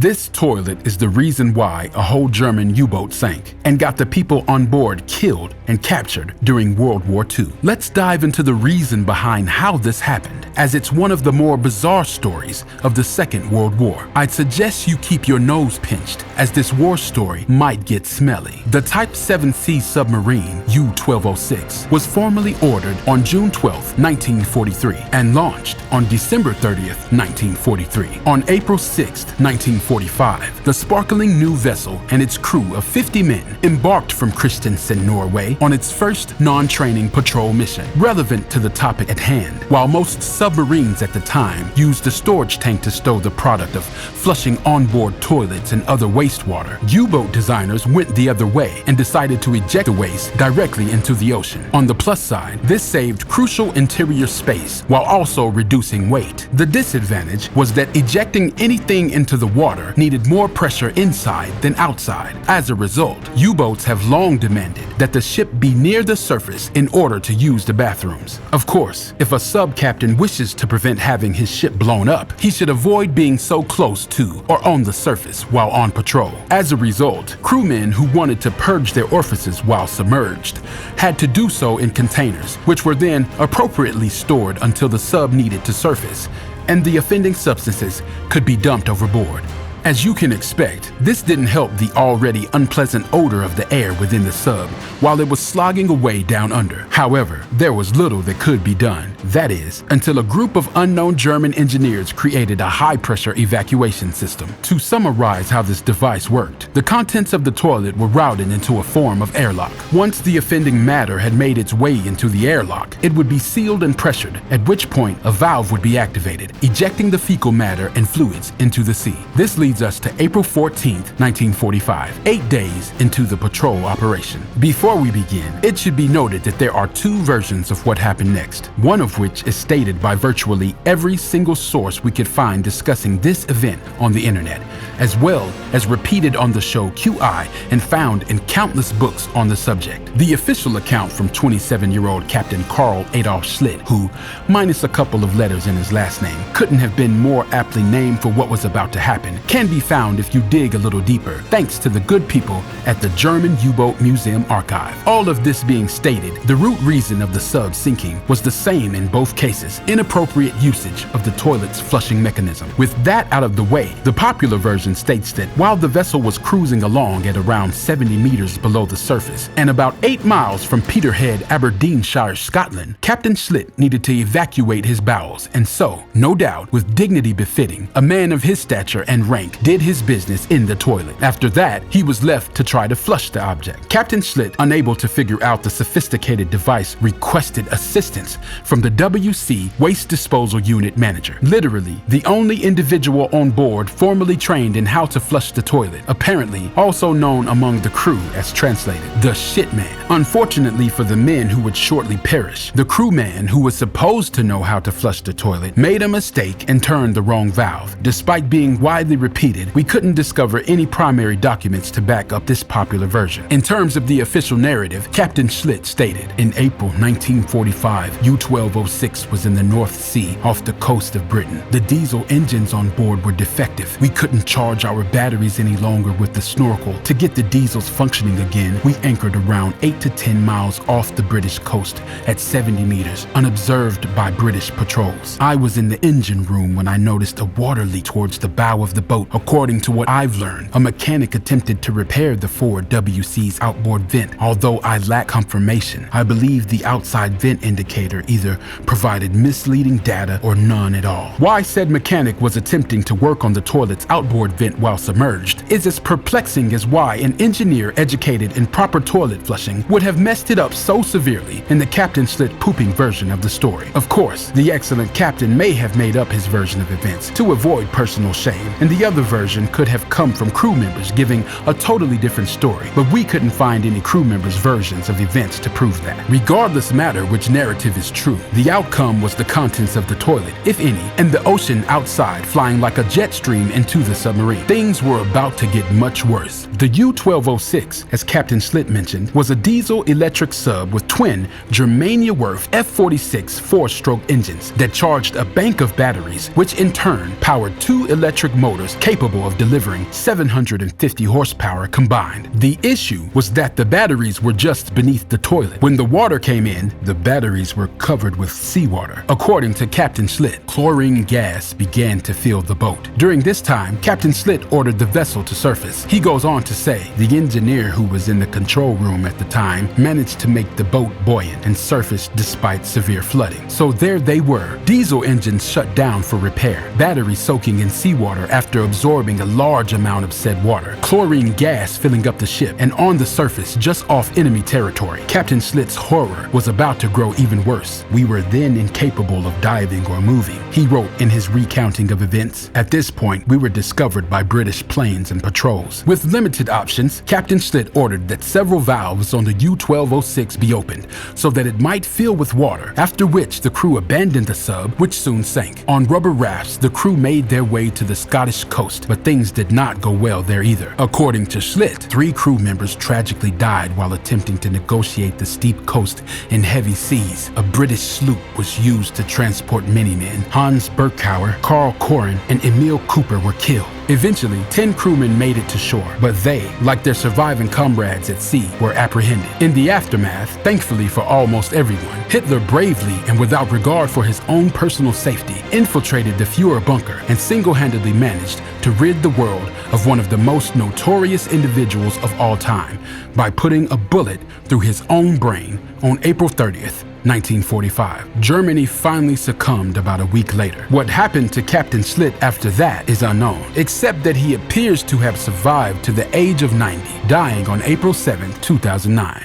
This toilet is the reason why a whole German U-boat sank and got the people on board killed and captured during World War II. Let's dive into the reason behind how this happened, as it's one of the more bizarre stories of the Second World War. I'd suggest you keep your nose pinched, as this war story might get smelly. The Type 7C submarine U-1206 was formally ordered on June 12, 1943 and launched on December 30th, 1943. On April 6, 1945, the sparkling new vessel and its crew of 50 men embarked from Kristiansand, Norway on its first non-training patrol mission, relevant to the topic at hand. While most submarines at the time used a storage tank to stow the product of flushing onboard toilets and other wastewater, U-boat designers went the other way and decided to eject the waste directly into the ocean. On the plus side, this saved crucial interior space while also reducing weight. The disadvantage was that ejecting anything into the water needed more pressure inside than outside. As a result, U-boats have long demanded that the ship be near the surface in order to use the bathrooms. Of course, if a sub-captain wishes to prevent having his ship blown up, he should avoid being so close to or on the surface while on patrol. As a result, crewmen who wanted to purge their orifices while submerged had to do so in containers, which were then appropriately stored until the sub needed to surface and the offending substances could be dumped overboard. As you can expect, this didn't help the already unpleasant odor of the air within the sub while it was slogging away down under. However, there was little that could be done. That is, until a group of unknown German engineers created a high-pressure evacuation system. To summarize how this device worked, the contents of the toilet were routed into a form of airlock. Once the offending matter had made its way into the airlock, it would be sealed and pressured, at which point a valve would be activated, ejecting the fecal matter and fluids into the sea. This leads us to April 14th, 1945, 8 days into the patrol operation. Before we begin, it should be noted that there are two versions of what happened next, one of which is stated by virtually every single source we could find discussing this event on the internet, as well as repeated on the show QI and found in countless books on the subject. The official account from 27-year-old Captain Karl Adolf Schlitt, who, minus a couple of letters in his last name, couldn't have been more aptly named for what was about to happen, can be found if you dig a little deeper, thanks to the good people at the German U-Boat Museum Archive. All of this being stated, the root reason of the sub sinking was the same in both cases: inappropriate usage of the toilet's flushing mechanism. With that out of the way, the popular version states that while the vessel was cruising along at around 70 meters below the surface and about 8 miles from Peterhead, Aberdeenshire, Scotland, Captain Schlitt needed to evacuate his bowels, and so, no doubt, with dignity befitting, a man of his stature and rank did his business in the toilet. After that, he was left to try to flush the object. Captain Schlitt, unable to figure out the sophisticated device, requested assistance from the WC Waste Disposal Unit manager, literally the only individual on board formally trained in how to flush the toilet, apparently also known among the crew as translated, the shit man. Unfortunately for the men who would shortly perish, the crewman who was supposed to know how to flush the toilet made a mistake and turned the wrong valve. Despite being widely repeated, we couldn't discover any primary documents to back up this popular version. In terms of the official narrative, Captain Schlitt stated, in April 1945, U-1206 was in the North Sea off the coast of Britain. The diesel engines on board were defective. We couldn't charge our batteries any longer with the snorkel. To get the diesels functioning again, we anchored around 8 to 10 miles off the British coast at 70 meters, unobserved by British patrols. I was in the engine room when I noticed a water leak towards the bow of the boat. According to what I've learned, a mechanic attempted to repair the forward WC's outboard vent. Although I lack confirmation, I believe the outside vent indicator either provided misleading data or none at all. Why said mechanic was attempting to work on the toilet's outboard vent while submerged is as perplexing as why an engineer educated in proper toilet flushing would have messed it up so severely in the Captain Schlitt pooping version of the story. Of course, the excellent captain may have made up his version of events to avoid personal shame, and the other version could have come from crew members giving a totally different story, but we couldn't find any crew members' versions of events to prove that. Regardless matter which narrative is true, the outcome was the contents of the toilet, if any, and the ocean outside flying like a jet stream into the submarine. Things were about to get much worse. The U-1206, as Captain Schlitt mentioned, was a diesel-electric sub with twin Germania-Werft F-46 four-stroke engines that charged a bank of batteries, which in turn powered 2 electric motors capable of delivering 750 horsepower combined. The issue was that the batteries were just beneath the toilet. When the water came in, the batteries were covered with seawater. According to Captain Schlitt, chlorine gas began to fill the boat. During this time, Captain Schlitt ordered the vessel to surface. He goes on to say the engineer who was in the control room at the time managed to make the boat buoyant and surface despite severe flooding. So there they were. Diesel engines shut down for repair, batteries soaking in seawater after absorbing a large amount of said water, chlorine gas filling up the ship, and on the surface just off enemy territory. Captain Schlitt's horror was about to grow even worse. We were then incapable of diving or moving, he wrote in his recounting of events. At this point, we were discovered by British planes and patrols. With limited options, Captain Schlitt ordered that several valves on the U-1206 be opened so that it might fill with water, after which the crew abandoned the sub, which soon sank. On rubber rafts, the crew made their way to the Scottish coast, but things did not go well there either. According to Schlitt, 3 crew members tragically died while attempting to negotiate the steep coast in heavy seas. A British sloop was used to transport many men. Hans Berkauer, Carl Corin, and Emil Cooper were killed. Eventually, 10 crewmen made it to shore, but they, like their surviving comrades at sea, were apprehended. In the aftermath, thankfully for almost everyone, Hitler bravely and without regard for his own personal safety, infiltrated the Fuhrer bunker and single-handedly managed to rid the world of one of the most notorious individuals of all time by putting a bullet through his own brain on April 30th, 1945. Germany finally succumbed about a week later. What happened to Captain Schlitt after that is unknown, except that he appears to have survived to the age of 90, dying on April 7, 2009.